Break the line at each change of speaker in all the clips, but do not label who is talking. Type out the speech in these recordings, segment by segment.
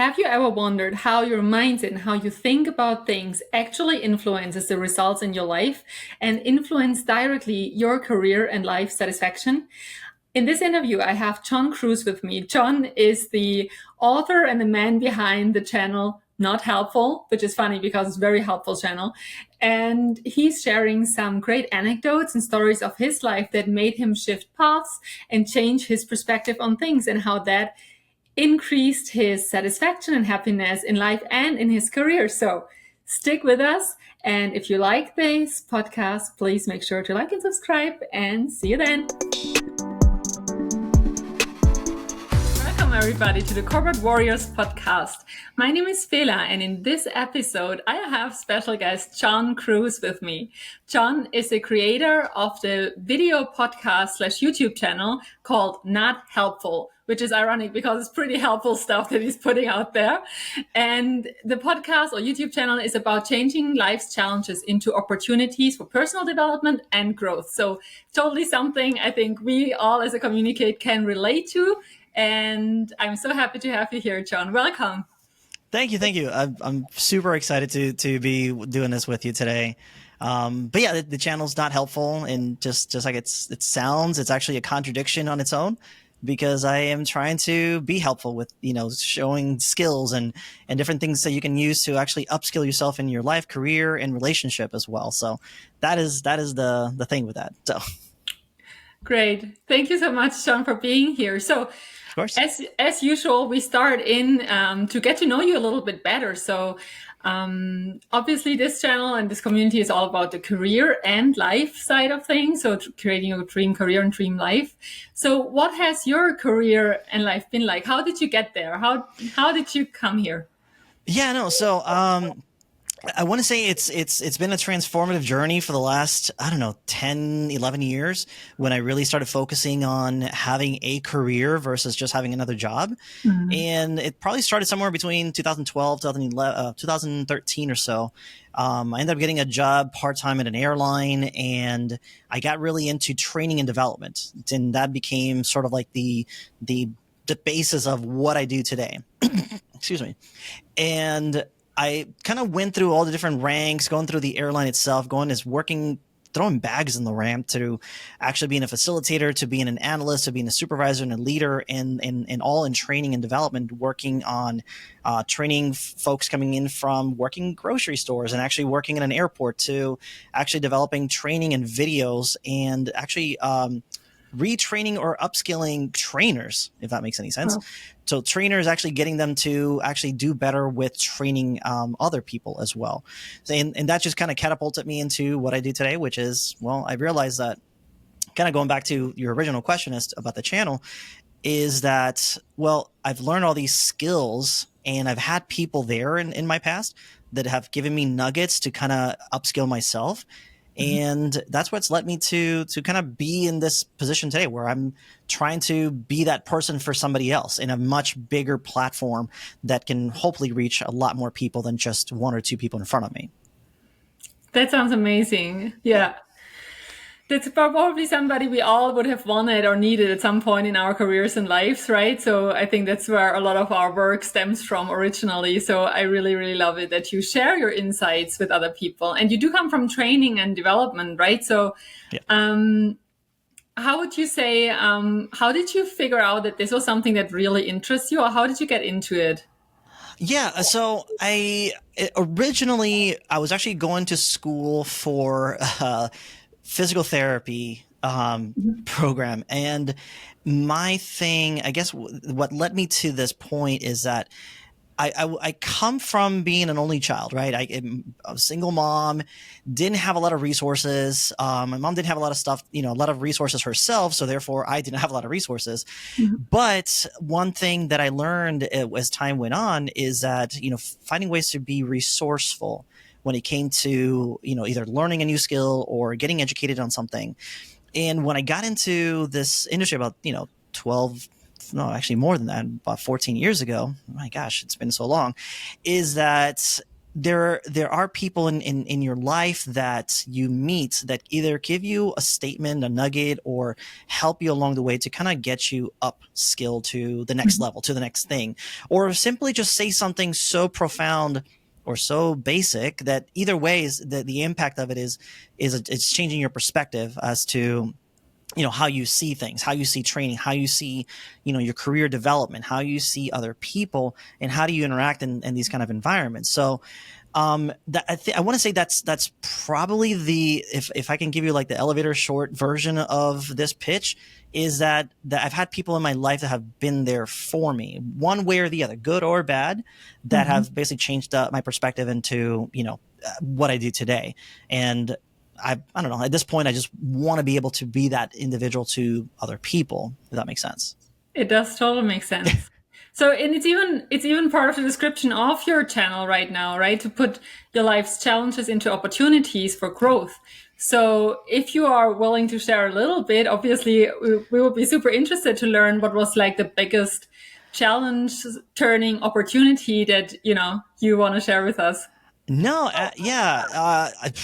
Have you ever wondered how your mindset and how you think about things actually influences the results in your life and influence directly your career and life satisfaction? In this interview, I have John Cruz with me. John is the author and the man behind the channel Not Helpful, which is funny because it's a very helpful channel. And he's sharing some great anecdotes and stories of his life that made him shift paths and change his perspective on things and how that increased his satisfaction and happiness in life and in his career. So stick with us. And if you like this podcast, please make sure to like and subscribe, and see you then. Welcome everybody to the Corporate Warriors podcast. My name is Fela, and in this episode, I have special guest John Cruz with me. John is the creator of the video podcast / YouTube channel called Not Helpful, which is ironic because it's pretty helpful stuff that he's putting out there. And the podcast or YouTube channel is about changing life's challenges into opportunities for personal development and growth. So totally something I think we all as a communicate can relate to. And I'm so happy to have you here, John. Welcome.
Thank you. I'm super excited to be doing this with you today. But yeah, the channel's Not Helpful, and just like it sounds, it's actually a contradiction on its own, because I am trying to be helpful with, showing skills and different things that you can use to actually upskill yourself in your life, career, and relationship as well. So that is the thing with that. So
great. Thank you so much, John, for being here. So
of course,
as usual, we start in to get to know you a little bit better. So obviously this channel and this community is all about the career and life side of things. So creating a dream career and dream life. So what has your career and life been like? How did you get there? How did you come here?
Yeah, no. So I want to say it's been a transformative journey for the last, 10, 11 years, when I really started focusing on having a career versus just having another job. Mm-hmm. And it probably started somewhere between 2012, 2013 or so. I ended up getting a job part-time at an airline, and I got really into training and development. And that became sort of like the basis of what I do today. Excuse me. And I kind of went through all the different ranks, going through the airline itself, throwing bags in the ramp, to actually being a facilitator, to being an analyst, to being a supervisor and a leader, and all in training and development, working on training folks coming in from working grocery stores and actually working in an airport, to actually developing training and videos, and actually retraining or upskilling trainers, if that makes any sense. Oh. So trainers, actually getting them to actually do better with training other people as well. And that just kind of catapulted me into what I do today, which is, well, I realized that, kind of going back to your original question about the channel, is that, well, I've learned all these skills, and I've had people there in my past that have given me nuggets to kind of upskill myself. And that's what's led me to kind of be in this position today, where I'm trying to be that person for somebody else in a much bigger platform that can hopefully reach a lot more people than just one or two people in front of me.
That sounds amazing. Yeah. That's probably somebody we all would have wanted or needed at some point in our careers and lives, right? So I think that's where a lot of our work stems from originally. So I really, really love it that you share your insights with other people. And you do come from training and development, right? So how would you say, how did you figure out that this was something that really interests you, or how did you get into it?
Yeah, so originally I was actually going to school for physical therapy program. And my thing, I guess what led me to this point is that I come from being an only child, right? I'm a single mom, didn't have a lot of resources. My mom didn't have a lot of stuff, a lot of resources herself. So therefore I didn't have a lot of resources. Mm-hmm. But one thing that I learned as time went on is that, finding ways to be resourceful when it came to, either learning a new skill or getting educated on something. And when I got into this industry about, 12, no, actually more than that, about 14 years ago, my gosh, it's been so long, is that there are people in your life that you meet that either give you a statement, a nugget, or help you along the way to kind of get you up skill to the next level, to the next thing, or simply just say something so profound or so basic that either way is the impact of it is it's changing your perspective as to how you see things, how you see training, how you see your career development, how you see other people, and how do you interact in these kind of environments. So I want to say that's probably if I can give you like the elevator short version of this pitch, is that I've had people in my life that have been there for me, one way or the other, good or bad, that have basically changed my perspective into what I do today. And I don't know. At this point, I just want to be able to be that individual to other people. If that makes sense.
It does totally make sense. So, and it's even part of the description of your channel right now, right? To put your life's challenges into opportunities for growth. So, if you are willing to share a little bit, obviously, we would be super interested to learn what was like the biggest challenge turning opportunity that you want to share with us.
No, yeah, I've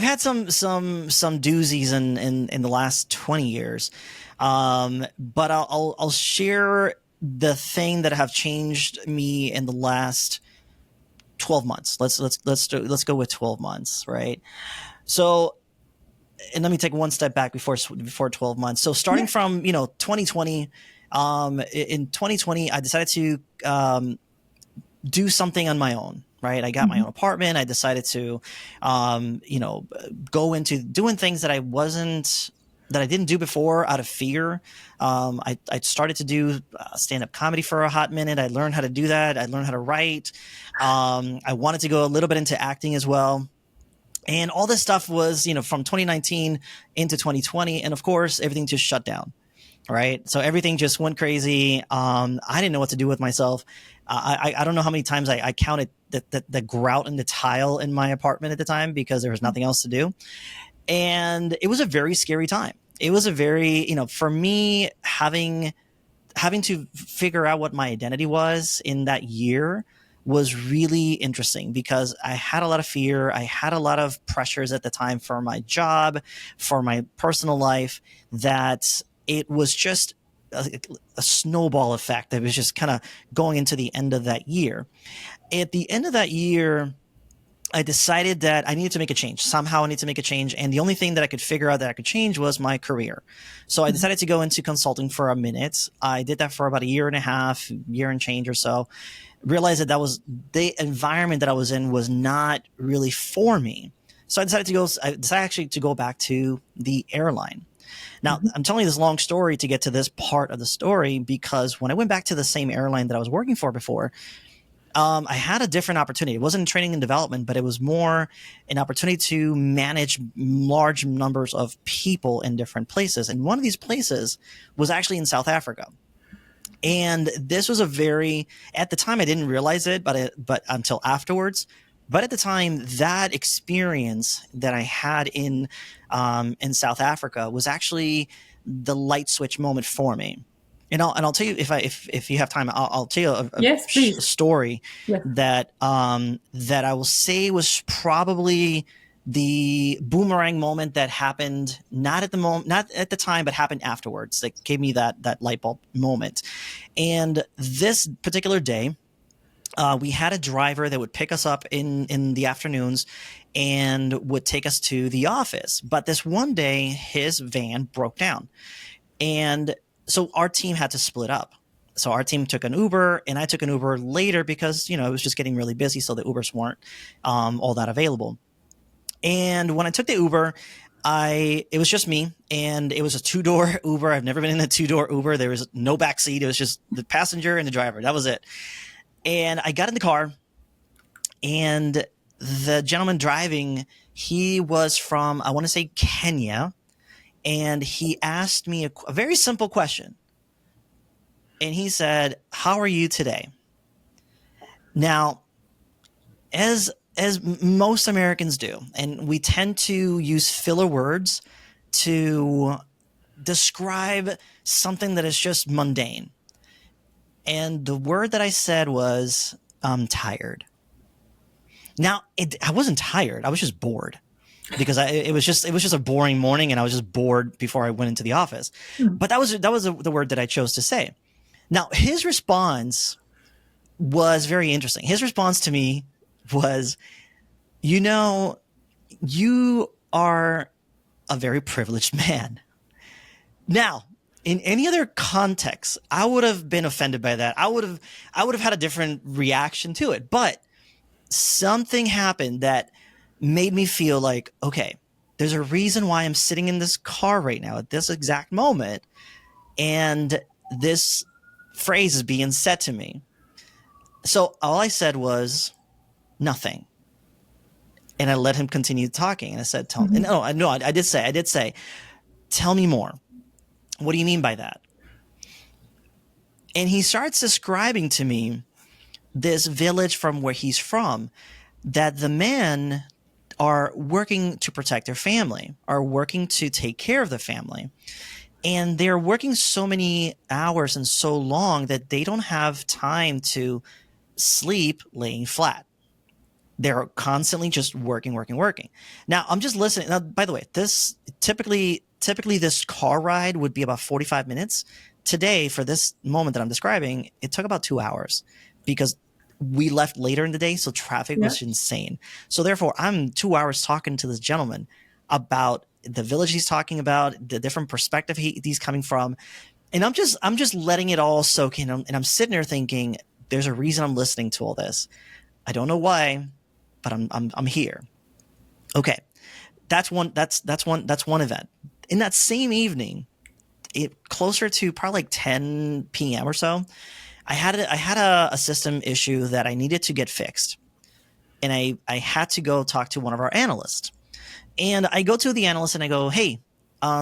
had some doozies in the last 20 years, but I'll share the thing that have changed me in the last 12 months. Let's go with 12 months, right? So, and let me take one step back before 12 months. So starting from 2020, in 2020, I decided to do something on my own. Right. I got my own apartment. I decided to, go into doing things that I didn't do before out of fear. I started to do stand-up comedy for a hot minute. I learned how to do that. I learned how to write. I wanted to go a little bit into acting as well. And all this stuff was, from 2019 into 2020. And of course, everything just shut down. Right. So everything just went crazy. I didn't know what to do with myself. I don't know how many times I counted the grout in the tile in my apartment at the time because there was nothing else to do. And it was a very scary time. It was a very, for me, having to figure out what my identity was in that year was really interesting because I had a lot of fear. I had a lot of pressures at the time for my job, for my personal life, that it was just a snowball effect that was just kind of going into the end of that year. At the end of that year, I decided that I needed to make a change. Somehow I need to make a change. And the only thing that I could figure out that I could change was my career. So I decided to go into consulting for a minute. I did that for about a year and a half, year and change or so. Realized that was the environment that I was in was not really for me. So I decided actually to go back to the airline. Now, I'm telling you this long story to get to this part of the story because when I went back to the same airline that I was working for before, I had a different opportunity. It wasn't training and development, but it was more an opportunity to manage large numbers of people in different places. And one of these places was actually in South Africa. And this was at the time I didn't realize it, but until afterwards. But at the time, that experience that I had in South Africa was actually the light switch moment for me. And I'll tell you if you have time, I'll tell you
Yes, please.
story
Yes.
that I will say was probably the boomerang moment that happened not at the time, but happened afterwards. That gave me that light bulb moment. And this particular day, we had a driver that would pick us up in the afternoons and would take us to the office. But this one day, his van broke down. And so our team had to split up. So our team took an Uber and I took an Uber later because, it was just getting really busy. So the Ubers weren't all that available. And when I took the Uber, it was just me, and it was a 2-door Uber. I've never been in a 2-door Uber. There was no backseat. It was just the passenger and the driver. That was it. And I got in the car, and the gentleman driving, he was from, I want to say, Kenya. And he asked me a very simple question. And he said, "How are you today?" Now, as most Americans do, and we tend to use filler words to describe something that is just mundane. And the word that I said was, "I'm tired." Now, I wasn't tired. I was just bored because it was just a boring morning, and I was just bored before I went into the office. But that was the word that I chose to say. Now, his response was very interesting. His response to me was, you know, you are a very privileged man. Now, in any other context, I would have been offended by that. I would have had a different reaction to it. But something happened that made me feel like, okay, there's a reason why I'm sitting in this car right now at this exact moment, and this phrase is being said to me. So all I said was nothing. And I let him continue talking. And I said, tell me. No, I did say, tell me more. What do you mean by that? And he starts describing to me this village from where he's from, that the men are working to protect their family, are working to take care of the family. And they're working so many hours and so long that they don't have time to sleep laying flat. They're constantly just working. Now, I'm just listening. Now, by the way, this typically this car ride would be about 45 minutes. Today, for this moment that I'm describing, it took about 2 hours because we left later in the day, so traffic was insane. So therefore, I'm 2 hours talking to this gentleman about the village he's talking about, the different perspective he's coming from, and I'm just letting it all soak in. And I'm sitting there thinking, there's a reason I'm listening to all this. I don't know why, but I'm here. Okay, that's one event. In that same evening, closer to probably like 10 p.m. or so, I had a system issue that I needed to get fixed, and I had to go talk to one of our analysts. And I go to the analyst and I go, hey,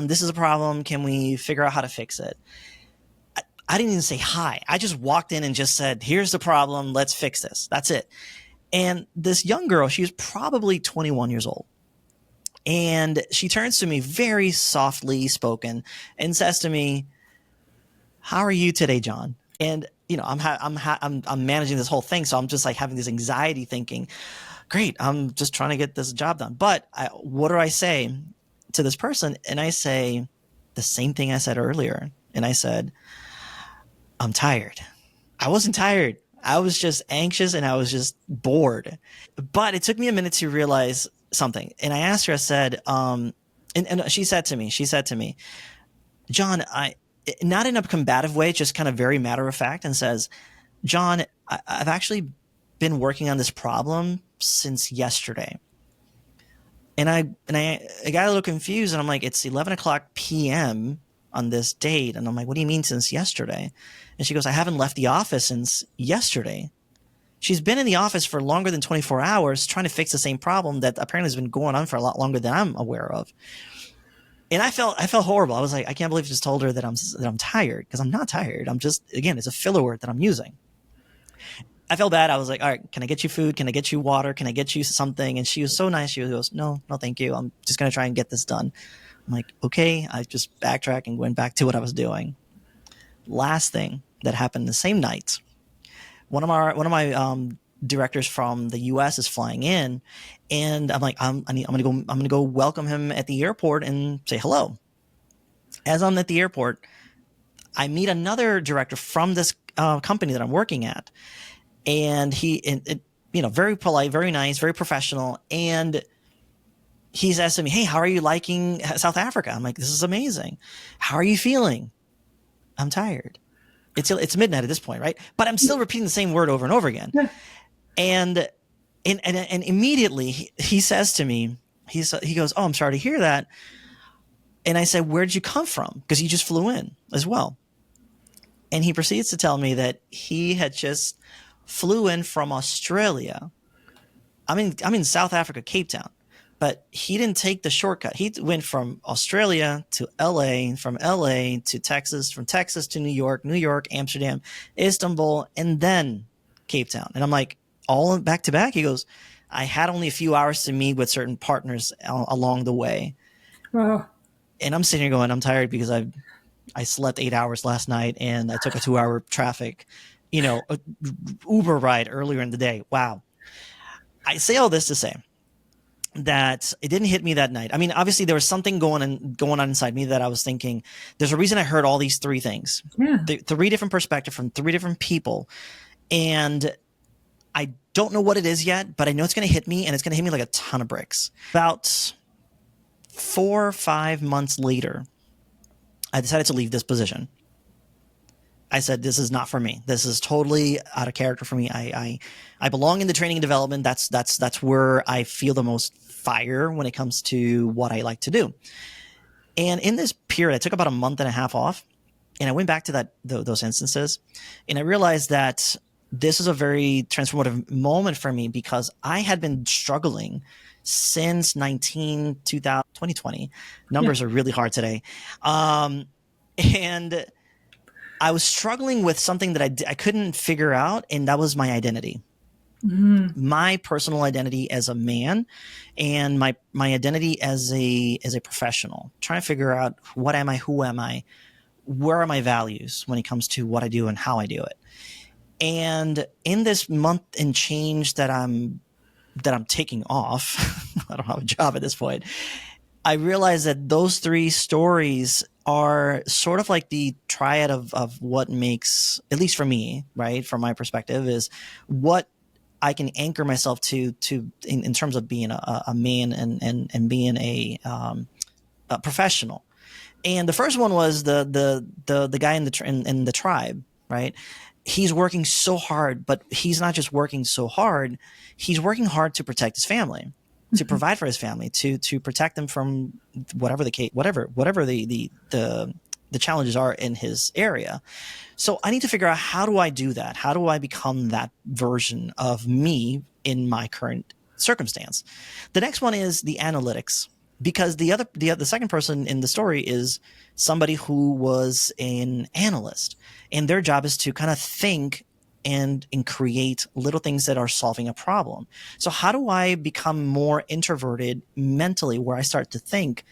this is a problem. Can we figure out how to fix it? I didn't even say hi. I just walked in and just said, here's the problem. Let's fix this. That's it. And this young girl, she was probably 21 years old. And she turns to me very softly spoken and says to me, how are you today, John? And, I'm managing this whole thing. So I'm just like having this anxiety thinking, great, I'm just trying to get this job done. But what do I say to this person? And I say the same thing I said earlier. And I said, I'm tired. I wasn't tired. I was just anxious and I was just bored. But it took me a minute to realize something. And I asked her, I said, and she said to me, John, not in a combative way, just kind of very matter of fact, and says, John, I've actually been working on this problem since yesterday. And I got a little confused, and I'm like, it's 11 o'clock p.m. on this date. And I'm like, what do you mean since yesterday? And she goes, I haven't left the office since yesterday. She's been in the office for longer than 24 hours trying to fix the same problem that apparently has been going on for a lot longer than I'm aware of. And I felt horrible. I was like, I can't believe I just told her that I'm tired, because I'm not tired. I'm just, again, it's a filler word that I'm using. I felt bad. I was like, all right, can I get you food? Can I get you water? Can I get you something? And she was so nice. She goes, no, thank you. I'm just going to try and get this done. I'm like, okay. I just backtracked and went back to what I was doing. Last thing that happened the same night, one of my directors from the U.S. is flying in, and I'm like, I'm gonna go welcome him at the airport and say hello. As I'm at the airport, I meet another director from this company that I'm working at, and very polite, very nice, very professional, and he's asking me, hey, how are you liking South Africa? I'm like, this is amazing. How are you feeling? I'm tired. It's midnight at this point, right? But I'm still repeating the same word over and over again. Yeah. And immediately he says to me, he goes, oh, I'm sorry to hear that. And I said, where'd you come from? Because he just flew in as well. And he proceeds to tell me that he had just flew in from Australia. I'm in South Africa, Cape Town. But he didn't take the shortcut. He went from Australia to LA, from LA to Texas, from Texas to New York, Amsterdam, Istanbul, and then Cape Town. And I'm like, all back to back? He goes, I had only a few hours to meet with certain partners along the way. Wow. And I'm sitting here going, I'm tired because I slept 8 hours last night and I took a 2-hour traffic, Uber ride earlier in the day. Wow. I say all this to say that it didn't hit me that night. I mean, obviously there was something going on inside me that I was thinking, there's a reason I heard all these three things,
Yeah.
three different perspectives from three different people. And I don't know what it is yet, but I know it's going to hit me, and it's going to hit me like a ton of bricks. About 4 or 5 months later, I decided to leave this position. I said, this is not for me. This is totally out of character for me. I belong in the training and development. That's where I feel the most fire when it comes to what I like to do. And in this period, I took about a month and a half off, and I went back to those instances, and I realized that this is a very transformative moment for me, because I had been struggling since 2020. Numbers are really hard today. And I was struggling with something that I couldn't figure out, and that was my identity. My personal identity as a man, and my identity as a professional. Trying to figure out, what am I, who am I, where are my values when it comes to what I do and how I do it. And in this month and change that I'm taking off, I don't have a job at this point, I realized that those three stories are sort of like the triad of what makes, at least for me, right, from my perspective, is what I can anchor myself to in terms of being a man and being a professional. And the first one was the guy in the tribe, right? He's working so hard, but he's not just working so hard. He's working hard to protect his family, to provide for his family, to protect them from whatever the case, whatever the challenges are in his area. So I need to figure out, how do I do that? How do I become that version of me in my current circumstance? The next one is the analytics, because the second person in the story is somebody who was an analyst, and their job is to kind of think and create little things that are solving a problem. So how do I become more introverted mentally, where I start to think,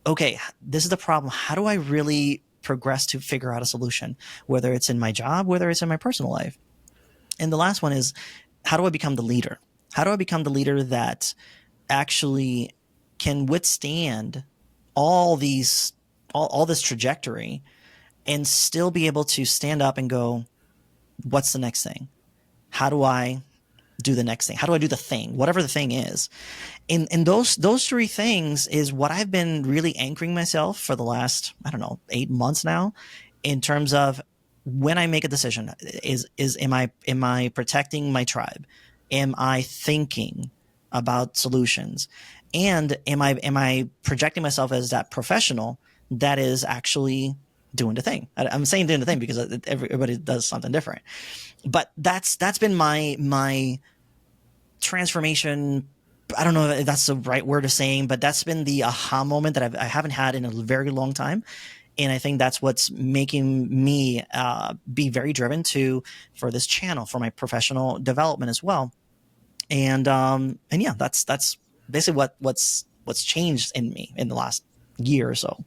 okay, this is the problem. How do I really progress to figure out a solution, whether it's in my job, whether it's in my personal life? And the last one is, how do I become the leader? How do I become the leader that actually can withstand all this trajectory and still be able to stand up and go, what's the next thing? How do I do the next thing? How do I do the thing, whatever the thing is? And those three things is what I've been really anchoring myself for the last, 8 months now, in terms of, when I make a decision, am I protecting my tribe? Am I thinking about solutions? And am I projecting myself as that professional that is actually doing the thing? I'm saying doing the thing because everybody does something different. But that's been my transformation. I don't know if that's the right word of saying, but that's been the aha moment that I haven't had in a very long time. And I think that's what's making me be very driven for this channel, for my professional development as well. And yeah, that's basically what's changed in me in the last year or so.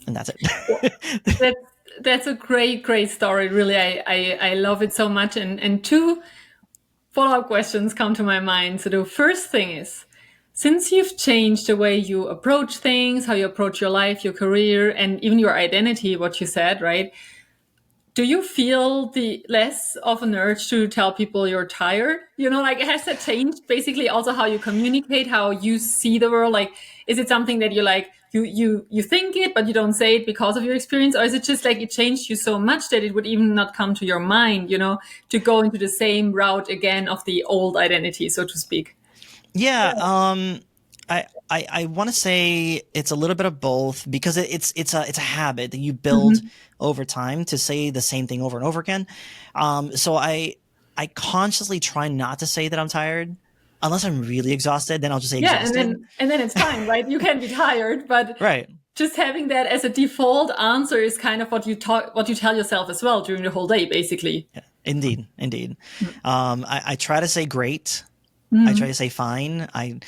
And that's it.
That's a great story. Really, I love it so much. And two follow-up questions come to my mind. So the first thing is, since you've changed the way you approach things, how you approach your life, your career, and even your identity, what you said, right? Do you feel the less of an urge to tell people you're tired? Has that changed basically also how you communicate, how you see the world? Like, is it something that you think it, but you don't say it because of your experience? Or is it just like it changed you so much that it would even not come to your mind, to go into the same route again of the old identity, so to speak?
Yeah. I want to say it's a little bit of both, because it's a habit that you build over time to say the same thing over and over again. So I consciously try not to say that I'm tired, unless I'm really exhausted. Then I'll just say exhausted.
And then it's fine, right? You can be tired, but
right.
Just having that as a default answer is kind of what you tell yourself as well during the whole day, basically.
Yeah, indeed. I try to say great. I try to say fine. I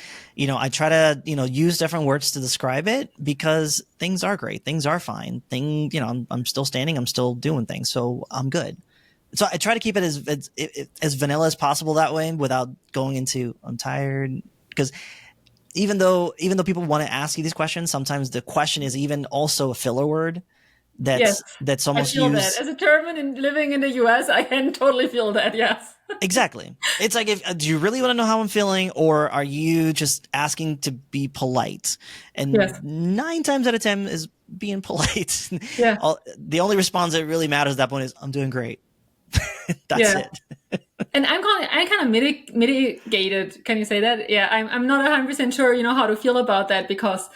try to, use different words to describe it, because things are great. Things are fine. I'm still standing. I'm still doing things. So I'm good. So I try to keep it as vanilla as possible that way, without going into I'm tired, because even though people want to ask you these questions, sometimes the question is even also a filler word
Yes,
that's
I
almost
feel that.
used.
As a German and living in the US, I can totally feel that, yes.
Exactly. It's like, if do you really want to know how I'm feeling, or are you just asking to be polite?
Yes,
And 9 times out of 10 is being polite.
yeah,
The only response that really matters at that point is I'm doing great. That's
yeah.
it.
And I kind of mitigated. Can you say that? Yeah, I'm not 100% sure, how to feel about that, because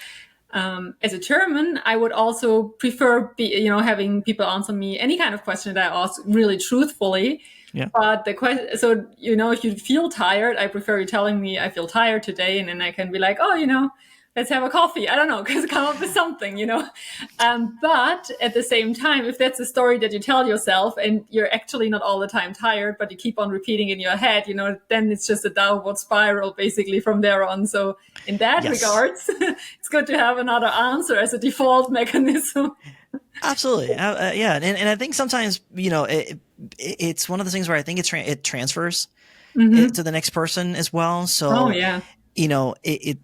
as a German, I would also prefer having people answer me any kind of question that I ask really truthfully.
Yeah.
But the question, so if you feel tired, I prefer you telling me I feel tired today, and then I can be like, oh, let's have a coffee. I don't know, because come up with something. But at the same time, if that's a story that you tell yourself and you're actually not all the time tired, but you keep on repeating in your head, then it's just a downward spiral basically from there on. So in that
Yes.
regards, it's good to have another answer as a default mechanism.
Absolutely. Yeah. And I think sometimes, it's one of the things where I think it transfers
Mm-hmm.
to the next person as well.
Oh
So,
yeah.
it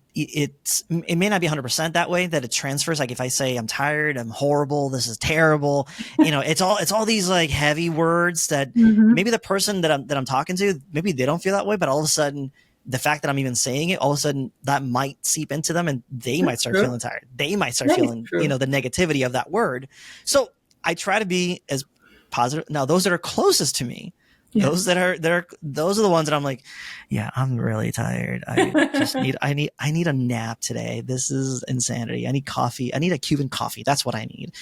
may not be 100% that way, that it transfers. Like if I say I'm tired, I'm horrible, this is terrible, it's all these like heavy words that
Mm-hmm.
maybe the person that I'm talking to, maybe they don't feel that way, but all of a sudden the fact that I'm even saying it, all of a sudden that might seep into them, and they might
That's
start
true.
feeling tired. They might start
That is
feeling,
true.
the negativity of that word. So I try to be as positive. Now, those that are closest to me,
Yeah.
those are the ones that I'm like, yeah, I'm really tired. I need a nap today. This is insanity. I need coffee. I need a Cuban coffee. That's what I need.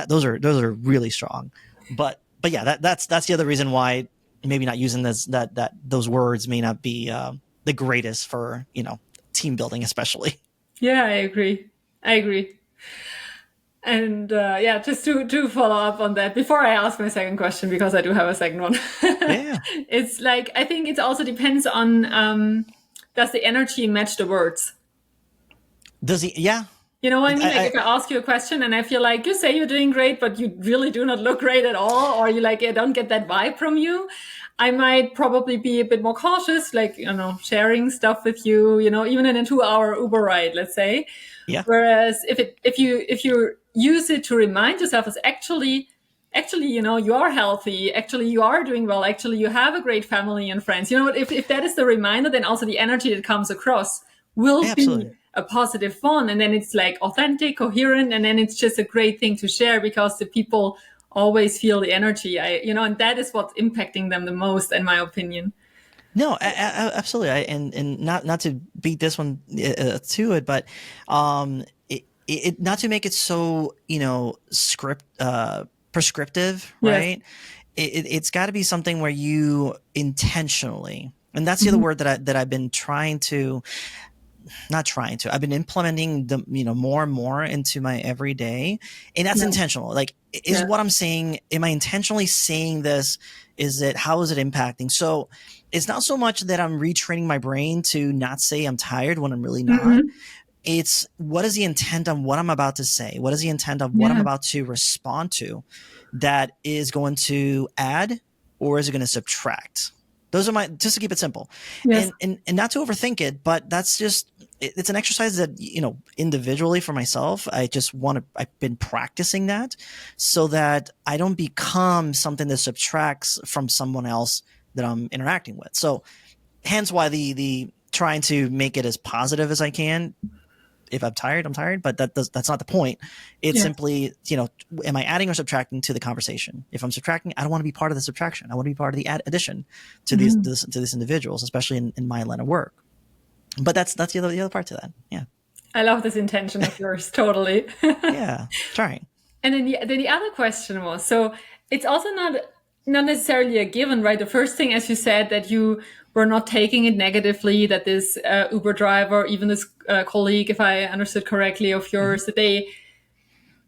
Those are really strong. But yeah, that's the other reason why maybe not using those words may not be the greatest for team building, especially.
Yeah, I agree. I agree. And yeah, just to follow up on that before I ask my second question, because I do have a second one.
Yeah.
It's like, I think it also depends on does the energy match the words?
Does he? Yeah.
You know what I mean? Like
I
if I ask you a question and I feel like you say you're doing great, but you really do not look great at all, or you like I don't get that vibe from you, I might probably be a bit more cautious, like sharing stuff with you, even in a 2-hour Uber ride, let's say.
yeah.
Whereas if you use it to remind yourself, it's actually you are healthy, actually you are doing well, actually you have a great family and friends. If that is the reminder, then also the energy that comes across will be
Absolutely.
a positive one, and then it's like authentic, coherent, and then it's just a great thing to share because the people always feel the energy. And that is what's impacting them the most, in my opinion.
No, absolutely. And not to beat this one to it, but not to make it so script prescriptive,
Yes.
right? It's got to be something where you intentionally, and that's the other
Mhm.
word that I've been trying to, not trying to, I've been implementing the more and more into my everyday, and that's
Yeah.
intentional. Like, is
Yeah.
what I'm saying, am I intentionally saying this? How is it impacting? So it's not so much that I'm retraining my brain to not say I'm tired when I'm really not.
Mhm.
It's, what is the intent of what I'm about to say? What is the intent of what I'm
Yeah.
about to respond to that is going to add, or is it going to subtract? Those are just to keep it simple,
Yes.
and not to overthink it, but that's just, it's an exercise that, individually for myself, I've been practicing that so that I don't become something that subtracts from someone else that I'm interacting with. So hence why the trying to make it as positive as I can. If I'm tired, I'm tired, but that's not the point. It's
Yes.
simply, am I adding or subtracting to the conversation? If I'm subtracting, I don't want to be part of the subtraction. I want to be part of the addition to
Mhm.
these individuals, especially in my line of work. But that's the other part to that. Yeah.
I love this intention of yours, totally.
Yeah. Trying.
And then the other question was, so it's also not necessarily a given, right? The first thing, as you said, that you were not taking it negatively, that this Uber driver, even this colleague, if I understood correctly, of
Mm-hmm.
yours, that they,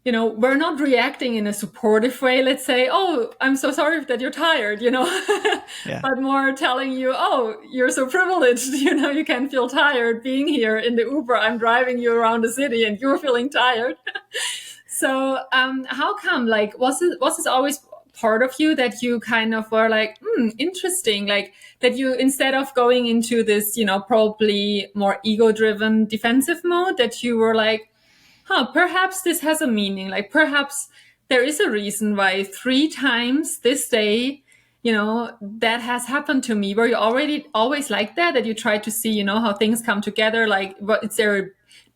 we're not reacting in a supportive way. Let's say, oh, I'm so sorry that you're tired,
Yeah.
but more telling you, oh, you're so privileged, you can feel tired being here in the Uber. I'm driving you around the city and you're feeling tired. So how come, like, was this always part of you that you kind of were like, interesting, like that you, instead of going into this, probably more ego driven defensive mode, that you were like, perhaps this has a meaning. Like perhaps there is a reason why 3 times this day, that has happened to me. Were you already always like that? That you try to see, how things come together? Like, what is there a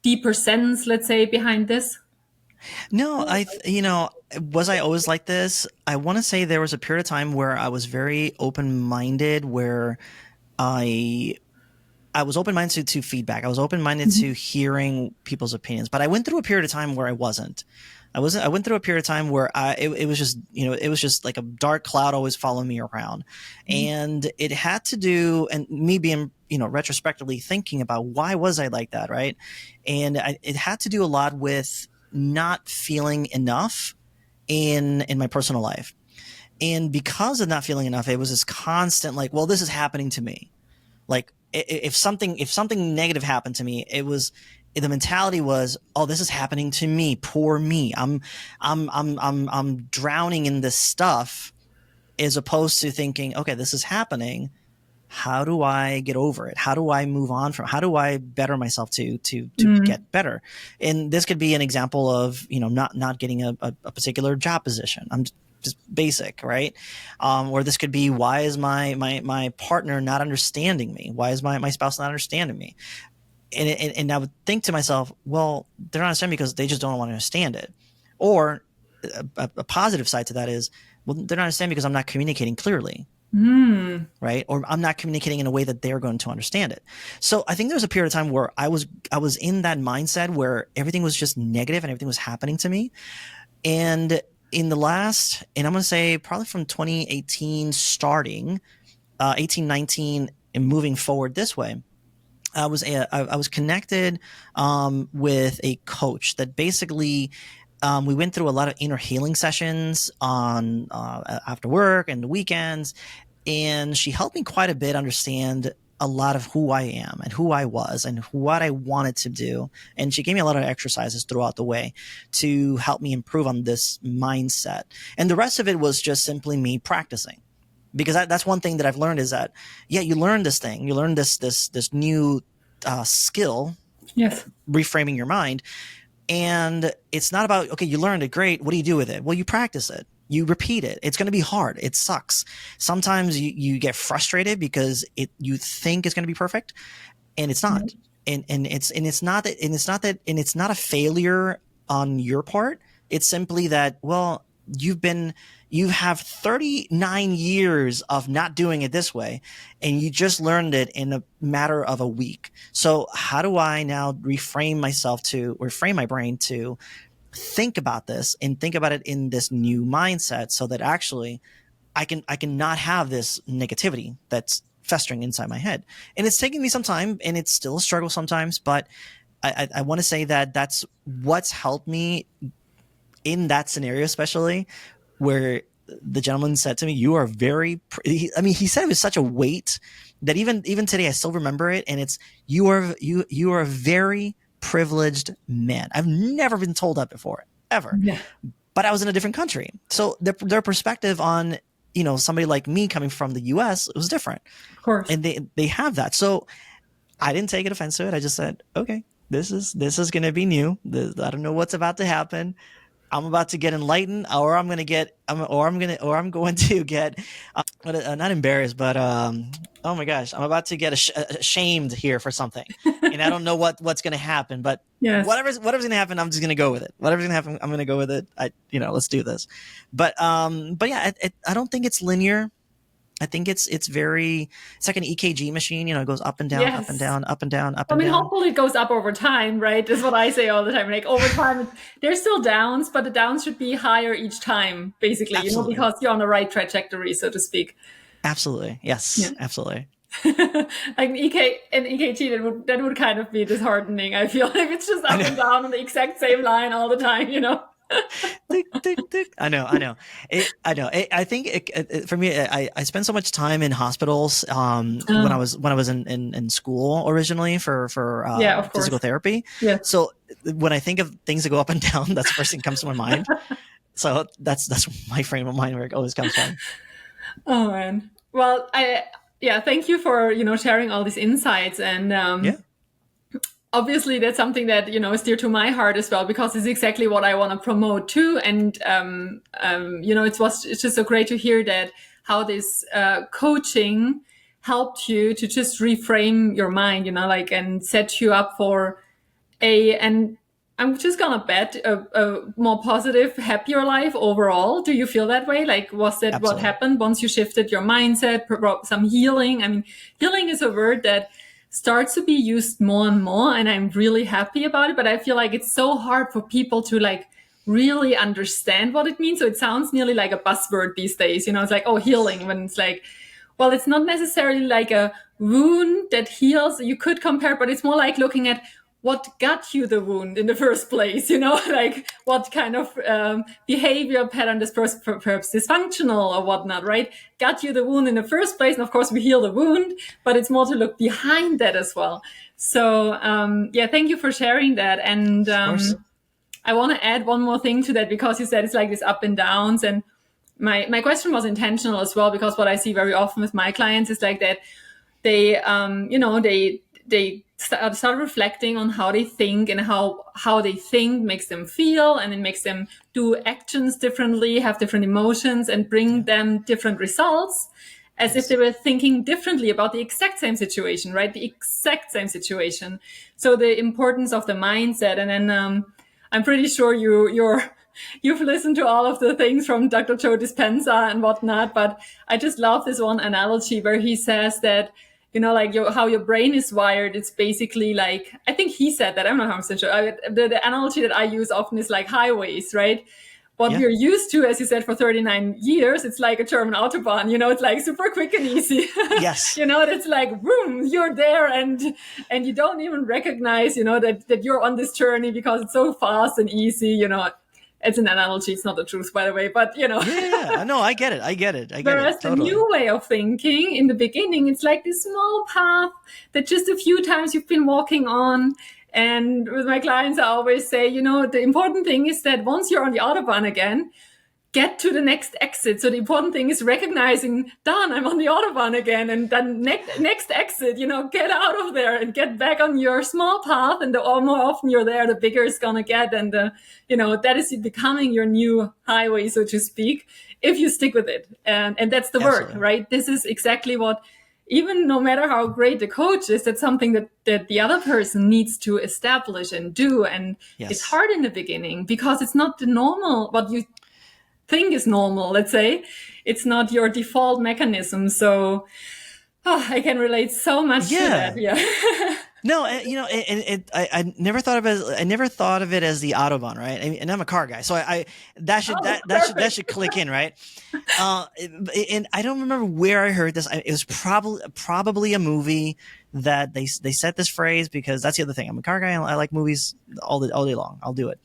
deeper sense, let's say, behind this?
No, was I always like this? I want to say there was a period of time where I was very open-minded, where I I was open-minded to feedback. I was open-minded to hearing people's opinions, but I went through a period of time where I wasn't. I went through a period of time where it was just, it was just like a dark cloud always following me around. And it had to do, and me being, retrospectively thinking about why was I like that, right? And it had to do a lot with not feeling enough in my personal life. And because of not feeling enough, it was this constant like, well, this is happening to me. Like if something negative happened to me, the mentality was, oh, this is happening to me. Poor me. I'm drowning in this stuff, as opposed to thinking, okay, this is happening. How do I get over it? How do I move on from? How do I better myself to get better? And this could be an example of not getting a particular job position. I'm just basic, right? Or this could be, why is my partner not understanding me? Why is my spouse not understanding me? And I would think to myself, well, they're not understanding because they just don't want to understand it. Or a positive side to that is, well, they're not understanding because I'm not communicating clearly. Right? Or I'm not communicating in a way that they're going to understand it. So I think there was a period of time where I was in that mindset where everything was just negative and everything was happening to me. And in the last, and I'm going to say probably from 2018 starting, 18, 19, and moving forward this way, I was connected with a coach that basically we went through a lot of inner healing sessions on after work and the weekends, and she helped me quite a bit understand a lot of who I am and who I was and what I wanted to do. And she gave me a lot of exercises throughout the way to help me improve on this mindset. And the rest of it was just simply me practicing. Because that's one thing that I've learned is that, yeah, you learn this thing, you learn this new skill,
Yes.
reframing your mind. And it's not about, okay, you learned it, great. What do you do with it? Well, you practice it. You repeat it. It's going to be hard. It sucks. Sometimes you get frustrated because you think it's going to be perfect, and it's not. And it's not a failure on your part. It's simply that, well, you have 39 years of not doing it this way, and you just learned it in a matter of a week. So how do I now reframe my brain to think about this and think about it in this new mindset, so that actually I can not have this negativity that's festering inside my head. And it's taking me some time, and it's still a struggle sometimes, but I want to say that that's what's helped me in that scenario, especially where the gentleman said to me, you are very, he said it with such a weight that even today, I still remember it. And it's, you are a very privileged man. I've never been told that before, ever.
Yeah.
But I was in a different country. So their perspective on, somebody like me coming from the US, it was different.
Of course.
And they have that. So I didn't take it offense to it. I just said, okay, this is going to be new. I don't know what's about to happen. I'm about to get enlightened, or I'm going to get, not embarrassed, but oh my gosh, I'm about to get ashamed here for something, and I don't know what's going to happen. But
Yes.
whatever's going to happen, I'm just going to go with it. Whatever's going to happen, I'm going to go with it. Let's do this. But yeah, I don't think it's linear. I think it's like an EKG machine, it goes up and down,
Yes.
up and down, up and down, up and down.
Hopefully it goes up over time, right? That's what I say all the time. Like over time, there's still downs, but the downs should be higher each time, basically,
Absolutely.
because you're on the right trajectory, so to speak.
Absolutely. Yes, yeah. Absolutely.
Like an EKG, that would kind of be disheartening. I feel like it's just up and down on the exact same line all the time,
I know. I think for me, I spent so much time in hospitals when I was in school originally for physical therapy.
Yeah.
So when I think of things that go up and down, that's the first thing that comes to my mind. So that's my frame of mind where it always comes from.
Oh man. Well, yeah, thank you for, sharing all these insights. And
Yeah,
obviously that's something that, is dear to my heart as well, because it's exactly what I want to promote too. And, it's just so great to hear that how this coaching helped you to just reframe your mind, like, and set you up for and I'm just gonna bet a more positive, happier life overall. Do you feel that way? Like, was that what
absolutely.
happened once you shifted your mindset, some healing? I mean, healing is a word that starts to be used more and more, and I'm really happy about it. But I feel like it's so hard for people to like really understand what it means. So it sounds nearly like a buzzword these days. It's like, oh, healing, when it's like, well, it's not necessarily like a wound that heals. You could compare, but it's more like looking at what got you the wound in the first place, like what kind of behavior pattern this person, perhaps dysfunctional or whatnot, right? Got you the wound in the first place. And of course we heal the wound, but it's more to look behind that as well. So yeah, thank you for sharing that. And
Of course.
I want to add one more thing to that, because you said it's like this up and downs. And my question was intentional as well, because what I see very often with my clients is like that they they start reflecting on how they think, and how they think makes them feel, and it makes them do actions differently, have different emotions, and bring
Yeah.
them different results, as if they
Yes.
were thinking differently about the exact same situation, right? The exact same situation. So the importance of the mindset. And then I'm pretty sure you've listened to all of the things from Dr. Joe Dispenza and whatnot, but I just love this one analogy where he says that, like how your brain is wired. It's basically like, I think he said that, I'm not 100% sure. The analogy that I use often is like highways, right? What
Yeah.
we're used to, as you said, for 39 years, it's like a German Autobahn, it's like super quick and easy.
Yes.
It's like, boom, you're there, and you don't even recognize, that you're on this journey, because it's so fast and easy, It's an analogy. It's not the truth, by the way, but
Yeah, yeah, yeah. No, I get it. I get it. I get
whereas
it.
the
Totally.
new way of thinking in the beginning, it's like this small path that just a few times you've been walking on. And with my clients, I always say, the important thing is that once you're on the Autobahn again, get to the next exit. So the important thing is recognizing, done, I'm on the Autobahn again. And then next exit, get out of there and get back on your small path. And the more often you're there, the bigger it's going to get. And, that is becoming your new highway, so to speak, if you stick with it. And that's the work,
Absolutely.
right? This is exactly what, even no matter how great the coach is, that's something that the other person needs to establish and do. And it's
Yes.
hard in the beginning, because it's not the normal, what you think is normal, let's say. It's not your default mechanism. So I can relate so much to that.
Yeah.
Yeah.
No, I never thought of it. I never thought of it as the Autobahn, right? And I'm a car guy, so
Oh,
that
perfect.
should click in, right? And I don't remember where I heard this. It was probably a movie that they said this phrase, because that's the other thing. I'm a car guy. I like movies all day long. I'll do it.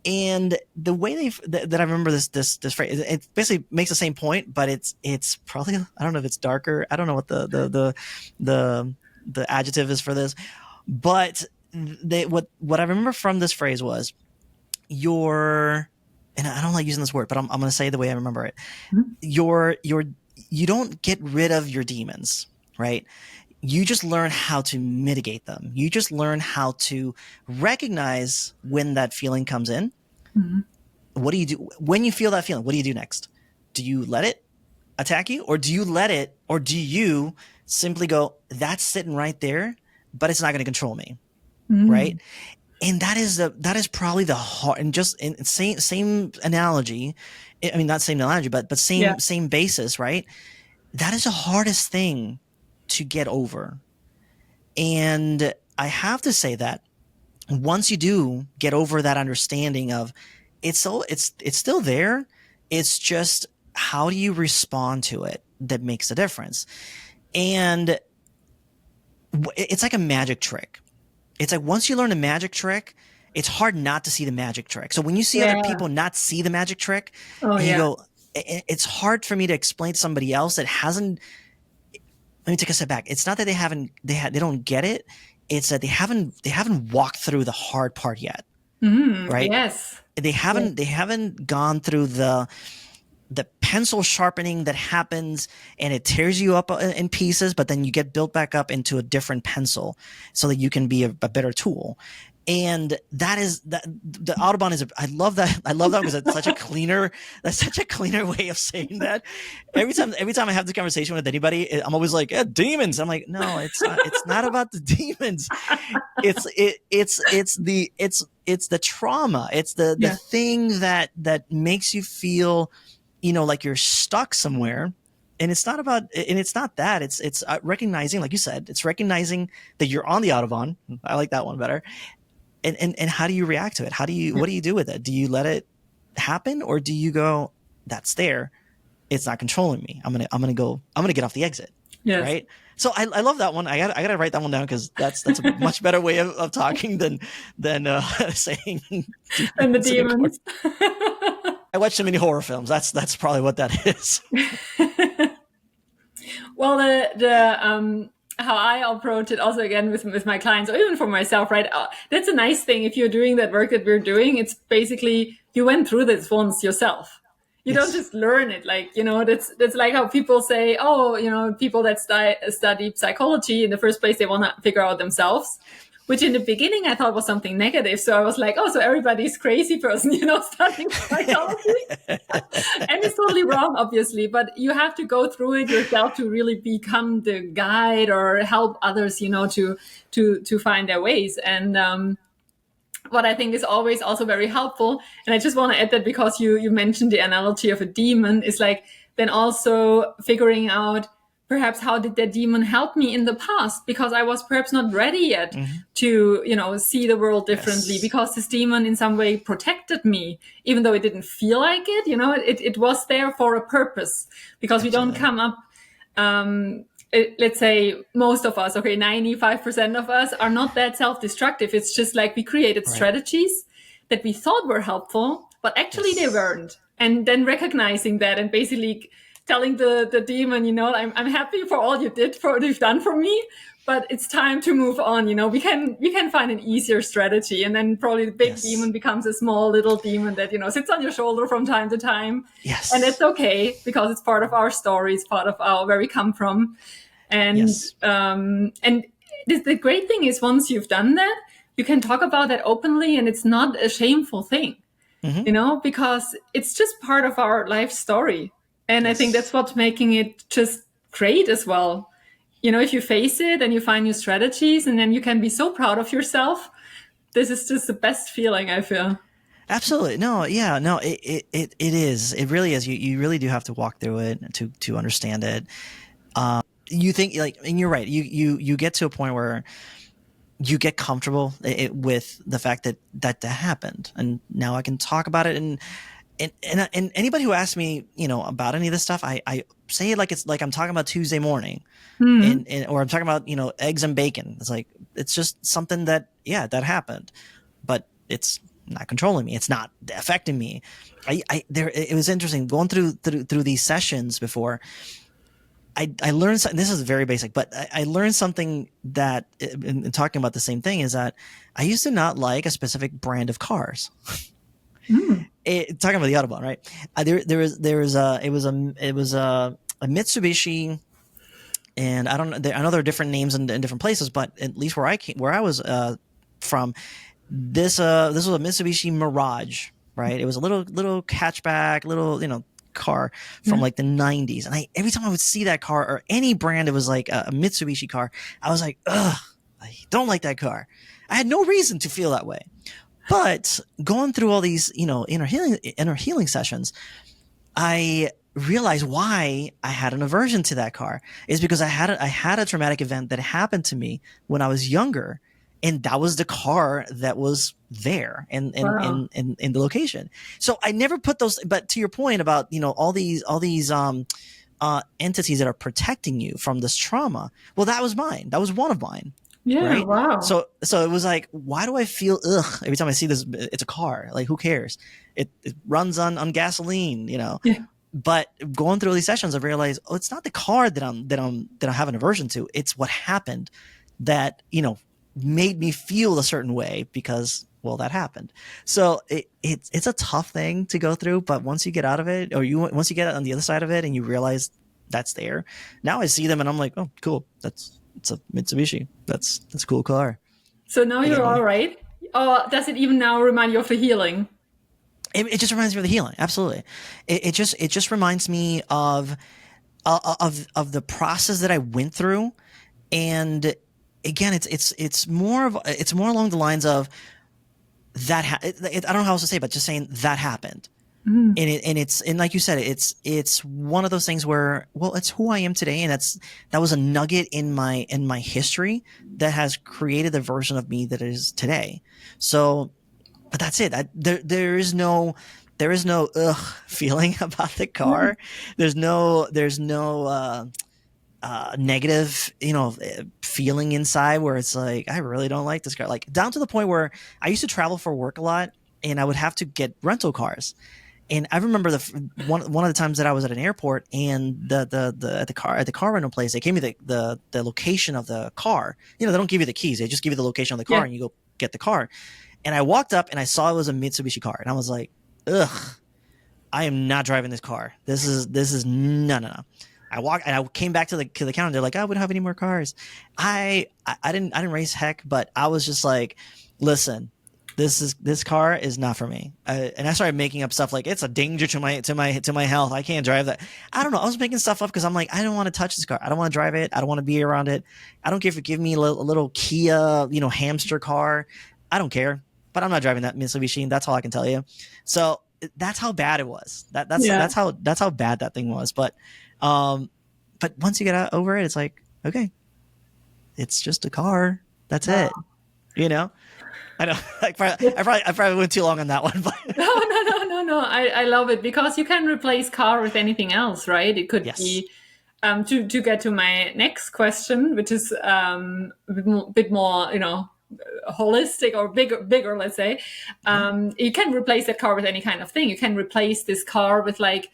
And the way that I remember this phrase, it basically makes the same point, but it's probably, I don't know if it's darker. I don't know what the adjective is for this, but what I remember from this phrase was your, and I don't like using this word, but I'm going to say it the way I remember it. You don't get rid of your demons, right? You just learn how to mitigate them. You just learn how to recognize when that feeling comes in.
Mhm.
What do you do when you feel that feeling? What do you do next? Do you let it attack you, or do you simply go, that's sitting right there, but it's not going to control me, right?
Mm.
And that is probably the hard, and just in same analogy. I mean, not same analogy, but
Yeah.
same basis, right? That is the hardest thing to get over. And I have to say that once you do get over that understanding of it's still there, it's just how do you respond to it that makes a difference. And it's like a magic trick. It's like once you learn a magic trick, it's hard not to see the magic trick. So when you see other
Yeah.
people not see the magic trick,
Oh,
and you
yeah.
go, it's hard for me to explain to somebody else that hasn't. Let me take a step back. It's not that they don't get it. It's that they haven't walked through the hard part yet, right?
Yes.
they haven't gone through the pencil sharpening that happens and it tears you up in pieces, but then you get built back up into a different pencil so that you can be a better tool. And that is that the Autobahn is I love that because it's such a cleaner way of saying that. Every time I have this conversation with anybody, I'm always like, yeah, demons. I'm like, no, it's not about the demons. It's the trauma. It's the thing that makes you feel, like you're stuck somewhere. And it's not that. It's recognizing, like you said, it's recognizing that you're on the Autobahn. I like that one better. And how do you react to it? What do you do with it? Do you let it happen, or do you go, that's there, it's not controlling me, I'm gonna get off the exit? Yes. Right. So I love that one. I gotta write that one down, because that's a much better way of talking than saying
and the demons.
I watch so many horror films. That's probably what that is.
Well, the how I approach it also, again, with my clients, or even for myself, right? That's a nice thing. If you're doing that work that we're doing, it's basically, you went through this once yourself. You don't just learn it. Like, that's like how people say, oh, people that study psychology, in the first place, they want to figure out themselves, which in the beginning I thought was something negative. So I was like, oh, so everybody's crazy person, studying psychology. And it's totally wrong, obviously, but you have to go through it yourself to really become the guide or help others, to find their ways. And what I think is always also very helpful, and I just want to add that because you mentioned the analogy of a demon, is like then also figuring out, perhaps, how did that demon help me in the past? Because I was perhaps not ready yet to, see the world differently, because this demon in some way protected me, even though it didn't feel like it, it was there for a purpose, because we don't come up, let's say most of us, 95% of us are not that self-destructive. It's just like we created strategies that we thought were helpful, but actually they weren't. And then recognizing that and basically telling the demon, I'm happy for all you've done for me, but it's time to move on. We can find an easier strategy, and then probably the big demon becomes a small little demon that sits on your shoulder from time to time.
Yes,
and it's okay, because it's part of our story, it's part of where we come from, and and the great thing is, once you've done that, you can talk about that openly, and it's not a shameful thing, because it's just part of our life story. And I think that's what's making it just great as well. If you face it and you find new strategies, and then you can be so proud of yourself, this is just the best feeling, I feel.
Absolutely. No, yeah, no, it is. It really is. You really do have to walk through it to understand it. You think, and you're right. You get to a point where you get comfortable with the fact that happened, and now I can talk about it. And anybody who asks me, about any of this stuff, I say it like it's like I'm talking about Tuesday morning, or I'm talking about, eggs and bacon. It's like, it's just something that happened, but it's not controlling me. It's not affecting me. It was interesting going through these sessions before. I learned something. This is very basic, but I learned something that, in talking about the same thing, is that I used to not like a specific brand of cars. Talking about the Autobahn, right? It was a Mitsubishi, and I don't know. I know there are different names in different places, but at least where I was from, this was a Mitsubishi Mirage, right? It was a little hatchback, little car from like the 90s, and every time I would see that car or any brand, it was like a Mitsubishi car, I was like, ugh, I don't like that car. I had no reason to feel that way. But going through all these, inner healing sessions, I realized why I had an aversion to that car is because I had a traumatic event that happened to me when I was younger, and that was the car that was there in the location. So I never put those. But to your point about all these entities that are protecting you from this trauma, well, that was mine. That was one of mine.
Yeah.
Right?
Wow.
So it was like, why do I feel every time I see this? It's a car. Like, who cares? It runs on gasoline, Yeah. But going through these sessions, I've realized, it's not the car that I have an aversion to. It's what happened that made me feel a certain way, because Well, that happened. So it's a tough thing to go through, but once you get out of it, or once you get on the other side of it and you realize that's there, now I see them and I'm like, oh, cool. It's a Mitsubishi. That's a cool car.
So now
I
you're
get
all
more.
right? Or does it even now remind you of the healing?
It just reminds me of the healing. Absolutely. It just reminds me of the process that I went through. And again, it's more along the lines of I don't know how else to say, but just saying that happened.
Mm.
And like you said, it's one of those things where, well, it's who I am today, and that was a nugget in my history that has created the version of me that is today. So, but that's it. There is no ugh feeling about the car. There's no negative, feeling inside where it's like, I really don't like this car. Like, down to the point where I used to travel for work a lot, and I would have to get rental cars. And I remember one of the times that I was at an airport, and at the car rental place, they gave me the location of the car. They don't give you the keys; they just give you the location of the car,
Yeah.
and you go get the car. And I walked up and I saw it was a Mitsubishi car, and I was like, ugh, I am not driving this car. This is no, no, no. I came back to the counter. They're like, oh, we don't have any more cars. I didn't raise heck, but I was just like, listen, this car is not for me. And I started making up stuff like, it's a danger to my health. I can't drive that. I don't know. I was making stuff up because I'm like, I don't want to touch this car. I don't want to drive it. I don't want to be around it. I don't care if you give me a little Kia, hamster car. I don't care. But I'm not driving that Mitsubishi. That's all I can tell you. So that's how bad it was. That's
Yeah.
that's how bad that thing was. Um, but once you get over it, it's like, okay, it's just a car. That's it. You know. I know. I probably went too long on that one, but
No, no, no, no, no. I love it because you can replace car with anything else, right? It could
yes.
be to get to my next question, which is bit more, holistic or bigger, let's say.
Yeah.
You can replace that car with any kind of thing. You can replace this car with like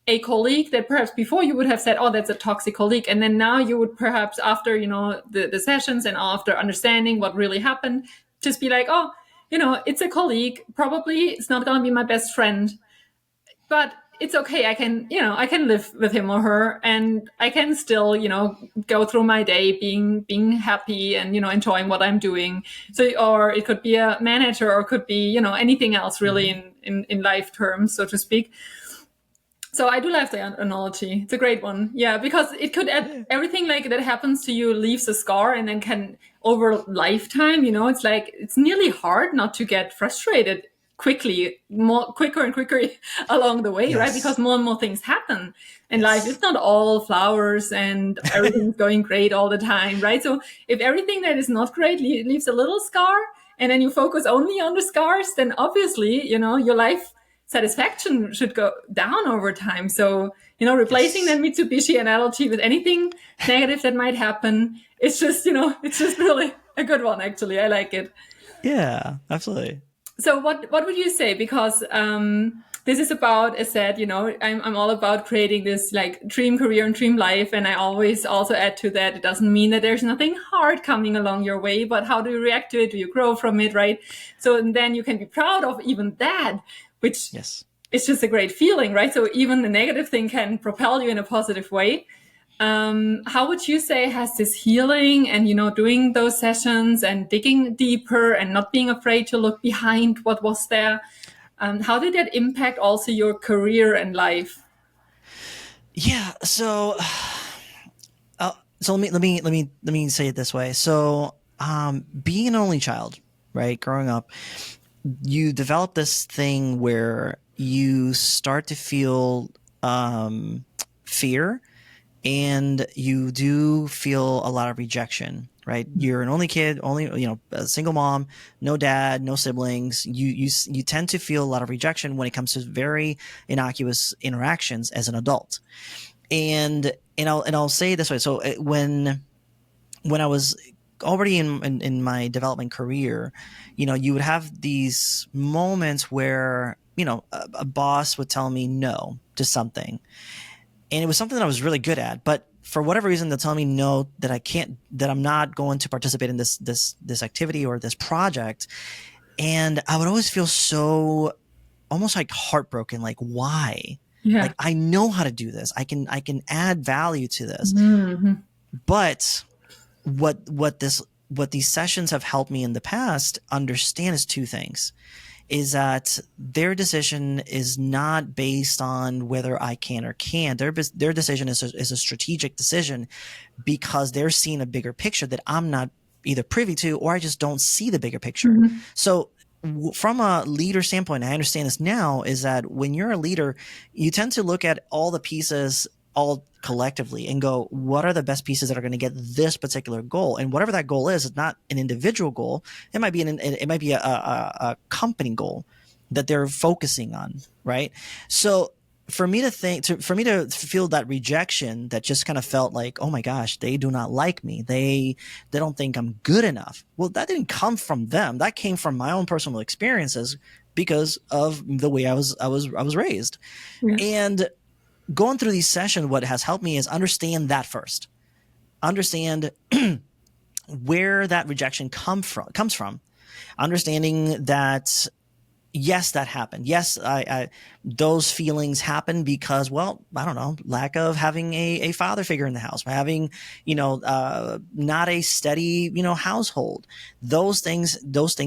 a colleague that perhaps before you would have said, oh, that's a toxic colleague. And then now you would perhaps after, the sessions and after understanding what really happened, just be like, oh, it's a colleague. Probably it's not going to be my best friend, but it's okay. I can live with him or her and I can still, go through my day being happy and, enjoying what I'm doing. So, or it could be a manager or it could be, anything else really
Mm-hmm.
in life terms, so to speak. So I do like the analogy. It's a great one. Yeah, because it could add
Yeah.
everything like that happens to you leaves a scar and then can over lifetime, it's like it's nearly hard not to get frustrated quickly, more quicker and quicker along the way, right? Because
Yes.
more and more things happen. And life is
Yes.
not all flowers and everything's going great all the time, right? So if everything that is not great leaves a little scar and then you focus only on the scars, then obviously, your life satisfaction should go down over time. So, replacing that
Yes.
Mitsubishi analogy with anything negative that might happen, it's just really a good one, actually. I like it.
Yeah. Absolutely.
So what would you say? Because this is about, as said, I'm all about creating this like dream career and dream life. And I always also add to that, it doesn't mean that there's nothing hard coming along your way, but how do you react to it? Do you grow from it, right? So and then you can be proud of even that, which
Yes.
it's just a great feeling, right? So even the negative thing can propel you in a positive way. How would you say has this healing and, doing those sessions and digging deeper and not being afraid to look behind what was there? How did that impact also your career and life?
Yeah. So let me say it this way. So, being an only child, right, growing up, you develop this thing where you start to feel fear, and you do feel a lot of rejection, right? You're an only kid, only, a single mom, no dad, no siblings. You tend to feel a lot of rejection when it comes to very innocuous interactions as an adult. And I'll say it this way. So, when I was already in my development career, you would have these moments where, a boss would tell me no to something, and it was something that I was really good at, but for whatever reason, they'll tell me no, that I can't, that I'm not going to participate in this activity or this project. And I would always feel so almost like heartbroken, like why?
Yeah.
Like I know how to do this. I can add value to this.
Hmm.
But what these sessions have helped me in the past understand is two things. Is that their decision is not based on whether I can or can't. Their decision is a strategic decision because they're seeing a bigger picture that I'm not either privy to, or I just don't see the bigger picture.
Hmm.
So from a leader standpoint, I understand this now, is that when you're a leader, you tend to look at all the pieces all collectively and go, what are the best pieces that are going to get this particular goal? And whatever that goal is, it's not an individual goal. It might be a company goal that they're focusing on, right? So for me to feel that rejection, that just kind of felt like, oh my gosh, they do not like me. They don't think I'm good enough. Well, that didn't come from them. That came from my own personal experiences because of the way I was raised.
Yeah.
And going through these sessions, what has helped me is understand that first. Understand where that rejection comes from. Understanding that yes, that happened. Yes, those feelings happen because, well, I don't know, lack of having a father figure in the house, having, not a steady, household. Those things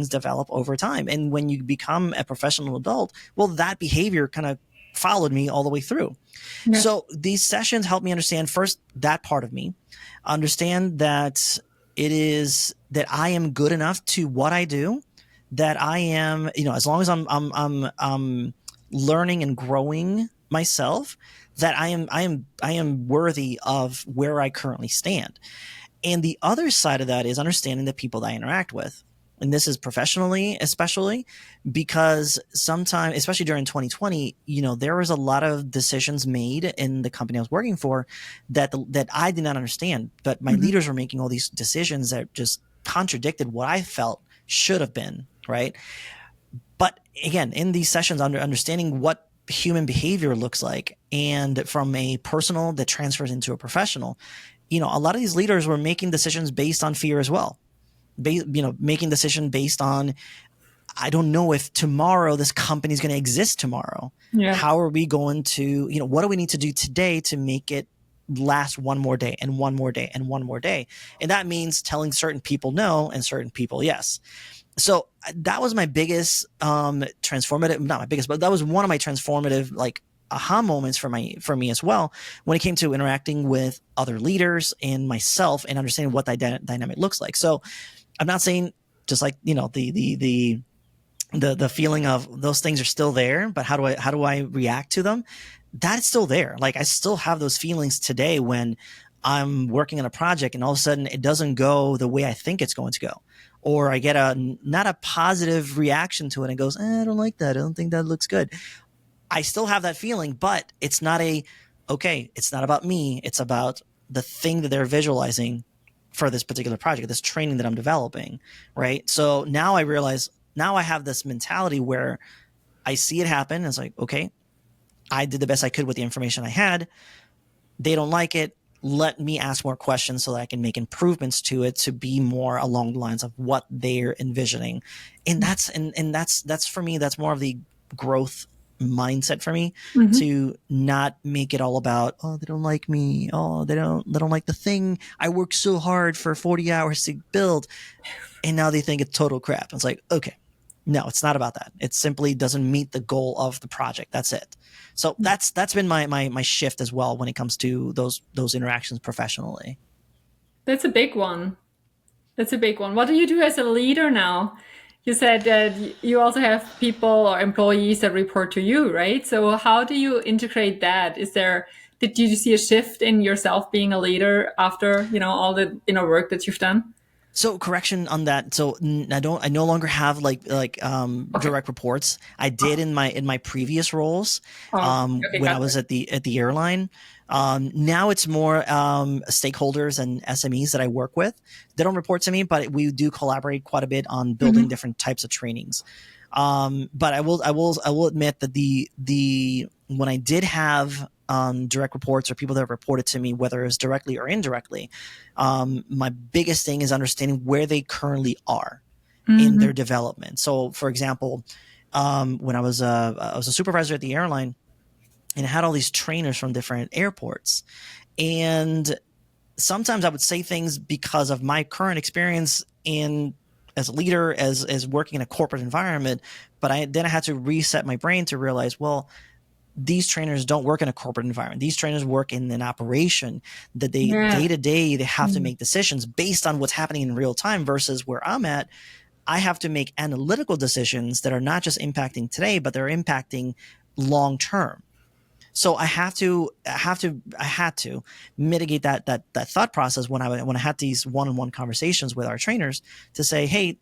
develop over time. And when you become a professional adult, well, that behavior kind of followed me all the way through.
Yeah.
So these sessions help me understand first that part of me, understand that it is that I am good enough to what I do, that I am, as long as I'm learning and growing myself, that I am worthy of where I currently stand. And the other side of that is understanding the people that I interact with. And this is professionally, especially because sometimes, especially during 2020, there was a lot of decisions made in the company I was working for that I did not understand. But my leaders were making all these decisions that just contradicted what I felt should have been, right? But again, in these sessions, understanding what human behavior looks like, and from a personal that transfers into a professional, a lot of these leaders were making decisions based on fear as well. Making decision based on, I don't know if tomorrow this company is going to exist tomorrow.
Yeah.
How are we going to, what do we need to do today to make it last one more day and one more day and one more day? And that means telling certain people no and certain people yes. So that was my biggest transformative, not my biggest, but that was one of my transformative, like, aha moments for me as well, when it came to interacting with other leaders and myself and understanding what that dynamic looks like. So I'm not saying just like, the feeling of those things are still there, but how do I react to them? That's still there. Like, I still have those feelings today when I'm working on a project and all of a sudden it doesn't go the way I think it's going to go. Or I get not a positive reaction to it and goes, I don't like that. I don't think that looks good. I still have that feeling, but it's not it's not about me. It's about the thing that they're visualizing for this particular project, this training that I'm developing, right? So now I realize, now I have this mentality where I see it happen. And it's like, okay, I did the best I could with the information I had. They don't like it. Let me ask more questions so that I can make improvements to it to be more along the lines of what they're envisioning. And that's for me, that's more of the growth mindset for me, to not make it all about, oh, they don't like me. Oh, they don't like the thing I worked so hard for 40 hours to build. And now they think it's total crap. It's like, okay, no, it's not about that. It simply doesn't meet the goal of the project. That's it. So that's been my shift as well when it comes to those interactions professionally.
That's a big one. That's a big one. What do you do as a leader now? You said that you also have people or employees that report to you, right? So how do you integrate that? Did you see a shift in yourself being a leader after, all the work that you've done?
So correction on that. So I no longer have
Okay.
direct reports. I did in my previous roles,
Oh, okay,
when I
got
was at the airline. Now it's more stakeholders and SMEs that I work with. They don't report to me, but we do collaborate quite a bit on building different types of trainings. But I will admit that the when I did have direct reports or people that have reported to me, whether it's directly or indirectly, my biggest thing is understanding where they currently are in their development. So for example, when I was a supervisor at the airline, and I had all these trainers from different airports, and sometimes I would say things because of my current experience as a leader, as working in a corporate environment. But I had to reset my brain to realize, well, these trainers don't work in a corporate environment. These trainers work in an operation that they day to day, they have to make decisions based on what's happening in real time, versus where I'm at. I have to make analytical decisions that are not just impacting today, but they're impacting long term. So I had to mitigate that thought process when I had these one-on-one conversations with our trainers to say, hey,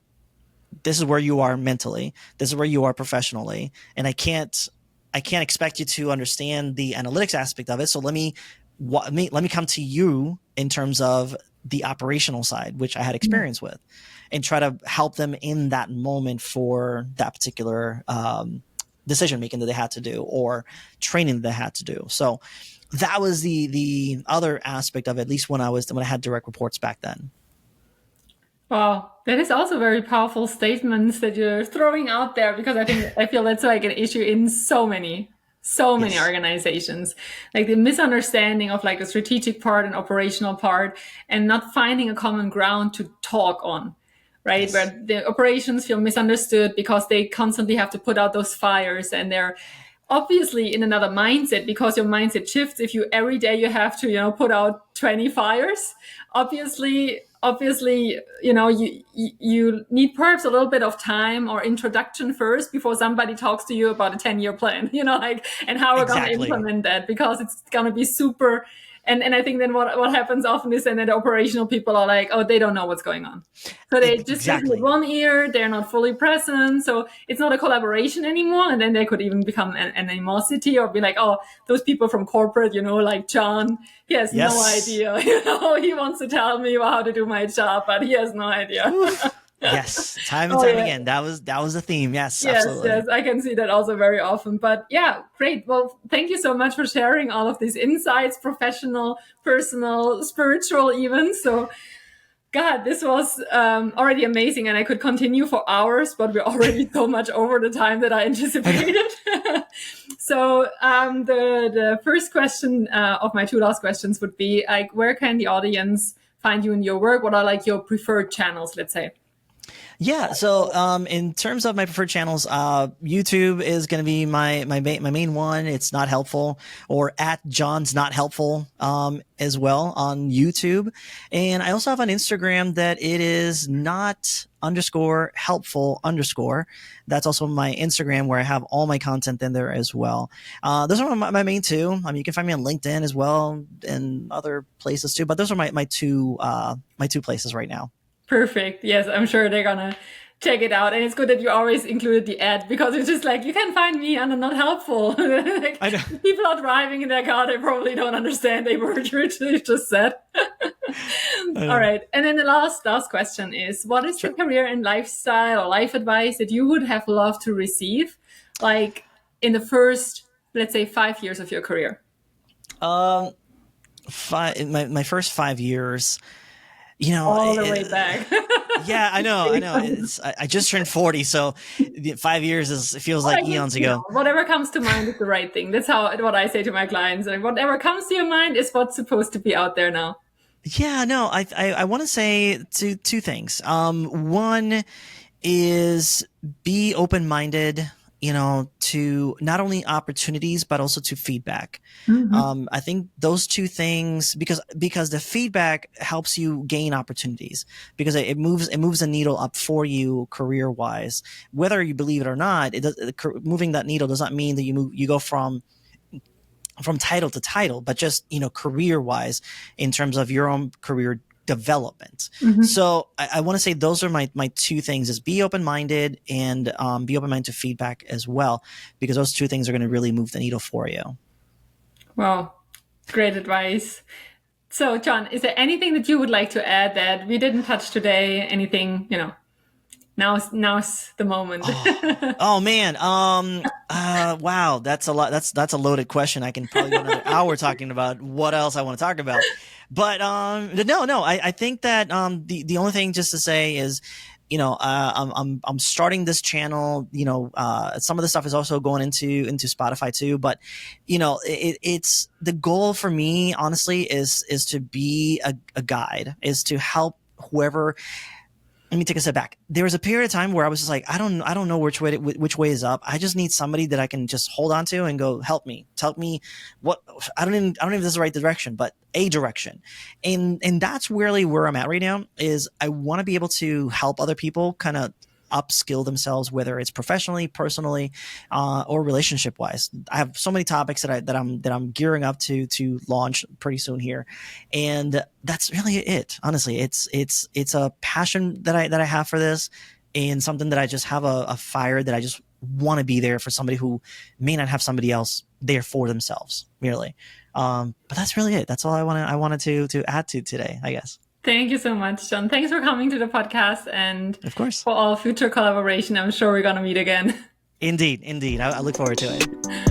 this is where you are mentally, this is where you are professionally, and I can't expect you to understand the analytics aspect of it. So let me come to you in terms of the operational side, which I had experience with, and try to help them in that moment for that particular decision making that they had to do, or training that they had to do. So that was the other aspect of it, at least when I had direct reports back then.
Wow, that is also very powerful statements that you're throwing out there, because I feel that's like an issue in so many
Yes.
organizations, like the misunderstanding of like the strategic part and operational part, and not finding a common ground to talk on, right?
Yes.
Where the operations feel misunderstood because they constantly have to put out those fires, and they're obviously in another mindset, because your mindset shifts if you every day you have to put out 20 fires. Obviously, you need perhaps a little bit of time or introduction first before somebody talks to you about a 10-year plan, and how we're going to implement that, because it's going to be super. And I think then what happens often is then the operational people are like, oh, they don't know what's going on. So they just listen with one ear, they're not fully present. So it's not a collaboration anymore. And then they could even become an animosity, or be like, oh, those people from corporate, like John, he has no idea. He wants to tell me how to do my job, but he has no idea.
Yes, time and time again. That was the theme. Yes, absolutely.
Yes, I can see that also very often. But yeah, great. Well, thank you so much for sharing all of these insights, professional, personal, spiritual even. So, God, this was already amazing, and I could continue for hours, but we're already so much over the time that I anticipated. So the first question of my two last questions would be, like, where can the audience find you in your work? What are like your preferred channels, let's say?
Yeah. So, in terms of my preferred channels, YouTube is going to be my main one. It's Not Helpful, or at John's Not Helpful, as well on YouTube. And I also have on Instagram that it is not_helpful_. That's also my Instagram, where I have all my content in there as well. Those are my main two. I mean, you can find me on LinkedIn as well, and other places too, but those are my two places right now.
Perfect. Yes, I'm sure they're gonna check it out. And it's good that you always included the ad, because it's just like, you can find me under Not Helpful. Like,
I know.
people are driving in their car, they probably don't understand a word you just said. All right. And then the last question is, what is the career and lifestyle or life advice that you would have loved to receive, like in the first, let's say, 5 years of your career?
My first 5 years.
All the way back.
Yeah, I know. I just turned 40, so 5 years it feels like eons ago.
Whatever comes to mind is the right thing. That's what I say to my clients. Like, whatever comes to your mind is what's supposed to be out there now.
Yeah, no, I want to say two things. One is be open-minded, to not only opportunities, but also to feedback. I think those two things, because the feedback helps you gain opportunities, because it moves the needle up for you career wise. Whether you believe it or not, moving that needle does not mean that you go from title to title, but just, career wise, in terms of your own career development. So I want to say those are my two things: is be open-minded, and be open-minded to feedback as well, because those two things are going to really move the needle for you.
Wow, great advice. So, John, is there anything that you would like to add that we didn't touch today? Anything, now's the moment.
Oh man. Wow. That's a lot. That's a loaded question. I can probably go another hour talking about what else I want to talk about. But, no, I think that, the only thing just to say is, I'm starting this channel. Some of the stuff is also going into Spotify too. But it's the goal for me, honestly, is to be a guide, is to help whoever. Let me take a step back. There was a period of time where I was just like, I don't know which way is up. I just need somebody that I can just hold on to and go, help me, tell me what. I don't even know if this is the right direction, but a direction. And that's really where I'm at right now. Is I want to be able to help other people kind of upskill themselves, whether it's professionally, personally, or relationship wise. I have so many topics that I'm gearing up to launch pretty soon here, and that's really it. Honestly, it's a passion that I have for this, and something that I just have a fire that I just want to be there for somebody who may not have somebody else there for themselves merely. But that's really it. That's all I wanted to add to today, I guess.
Thank you so much, John. Thanks for coming to the podcast, and
Of course.
for all future collaboration. I'm sure we're going to meet again.
Indeed. I look forward to it.